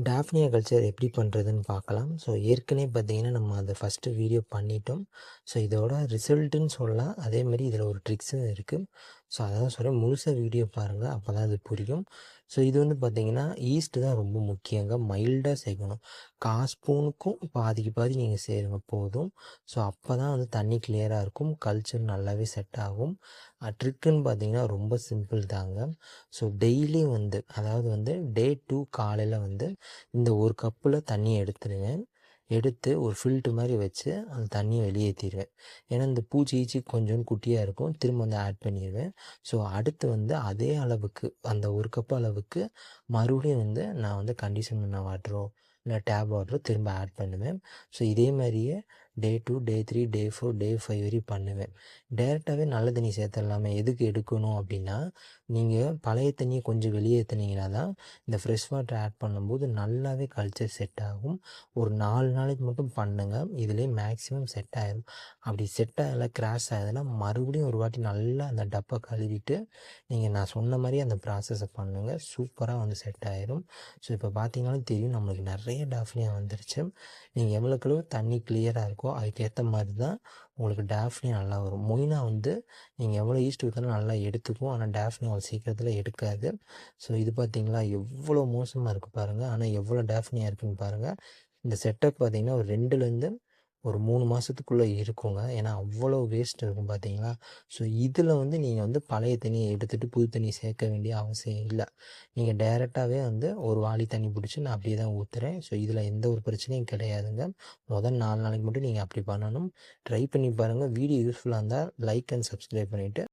Daphnia culture எப்படி பண்ணுறதுன்னு பார்க்கலாம். ஸோ ஏற்கனவே பார்த்தீங்கன்னா, நம்ம அத ஃபஸ்ட்டு வீடியோ பண்ணிட்டோம். ஸோ இதோட ரிசல்ட்டுன்னு சொல்லலாம். அதேமாரி இதில் ஒரு ட்ரிக்ஸும் இருக்குது. ஸோ அதான் சொல்கிறேன், முழுசா வீடியோ பாருங்கள். அப்போ தான் அது புரியும். ஸோ இது வந்து பார்த்தீங்கன்னா, ஈஸ்ட்டு தான் ரொம்ப முக்கியங்க. மைல்டாக சேர்க்கணும். 1/4 ஸ்பூனுக்கும் பாதிக்கு பாதி நீங்கள் சேருங்க போதும். ஸோ அப்போ தான் வந்து தண்ணி கிளியராக இருக்கும். கல்ச்சர் நல்லாவே செட் ஆகும். ட்ரிக்குன்னு பார்த்தீங்கன்னா ரொம்ப சிம்பிள் தாங்க. ஸோ டெய்லி வந்து அதாவது வந்து டே 2 காலையில் வந்து இந்த ஒரு கப்பில் தண்ணியை எடுத்துருங்க. எடுத்து ஒரு ஃபில்ட்ரு மாதிரி வச்சு அந்த தண்ணியை வெளியேற்றிடுவேன். ஏன்னா இந்த பூச்சி ஈச்சி கொஞ்சம் குட்டியாக இருக்கும். திரும்ப வந்து ஆட் பண்ணிடுவேன். ஸோ அடுத்து வந்து அதே அளவுக்கு அந்த ஒரு கப் அளவுக்கு மறுபடியும் வந்து நான் வந்து கண்டிஷன் பண்ண வாட்டரோ இல்லை டேப் வாட்டரோ திரும்ப ஆட் பண்ணுவேன். ஸோ இதே மாதிரியே டே 2, டே 3, டே 4, டே 5 வரையும் பண்ணுவேன். டேரெக்டாகவே நல்ல தண்ணி சேர்த்துடலாமே. எதுக்கு எடுக்கணும் அப்படின்னா, நீங்கள் பழைய தண்ணியை கொஞ்சம் வெளியேற்றினீங்கன்னா தான் இந்த ஃப்ரெஷ் வாட்டர் ஆட் பண்ணும்போது நல்லாவே கல்ச்சர் செட் ஆகும். ஒரு 4 நாளைக்கு மட்டும் பண்ணுங்கள். இதுலேயே மேக்ஸிமம் செட் ஆயிடும். அப்படி செட் ஆகலை, கிராஷ் ஆகுதுன்னா மறுபடியும் ஒரு வாட்டி நல்லா அந்த டப்பை கழுவிட்டு நீங்கள் நான் சொன்ன மாதிரி அந்த ப்ராசஸை பண்ணுங்கள். சூப்பராக வந்து செட் ஆயிடும். ஸோ இப்போ பார்த்தீங்கன்னாலும் தெரியும், நம்மளுக்கு நிறைய டாஃப்னியா வந்துருச்சு. நீங்கள் எவ்வளோக்களவு தண்ணி கிளியராக இருக்கோ அதுக்கேற்ற மாதிரி தான் உங்களுக்கு டாஃப்னியா நல்லா வரும். மொய்னா வந்து நீங்கள் எவ்வளோ ஈஸ்ட் ஊற்றினாலும் நல்லா எடுத்துக்கும். ஆனால் டாஃப்னியா அவ்வளோ சீக்கிரத்தில் எடுக்காது. ஸோ இது பார்த்தீங்களா எவ்வளோ மோசமாக இருக்குது பாருங்கள். ஆனால் எவ்வளோ டாஃப்னியா இருக்குதுன்னு பாருங்கள். இந்த செட்டப் பார்த்தீங்கன்னா ஒரு 2லேருந்து ஒரு 3 மாதத்துக்குள்ளே இருக்குங்க. ஏன்னா அவ்வளோ வேஸ்ட் இருக்கும் பார்த்தீங்களா. ஸோ இதில் வந்து நீங்கள் வந்து பழைய தண்ணியை எடுத்துகிட்டு புது தண்ணி சேர்க்க வேண்டிய அவசியம் இல்லை. நீங்கள் டைரெக்டாகவே வந்து ஒரு வாளி தண்ணி பிடிச்சி நான் அப்படியே தான் ஊற்றுறேன். ஸோ இதில் எந்த ஒரு பிரச்சனையும் கிடையாதுங்க. முதல் 4 நாளைக்கு மட்டும் நீங்கள் அப்படி பண்ணணும். ட்ரை பண்ணி பாருங்கள். வீடியோ யூஸ்ஃபுல்லாக இருந்தால் லைக் அண்ட் சப்ஸ்கிரைப் பண்ணிவிட்டு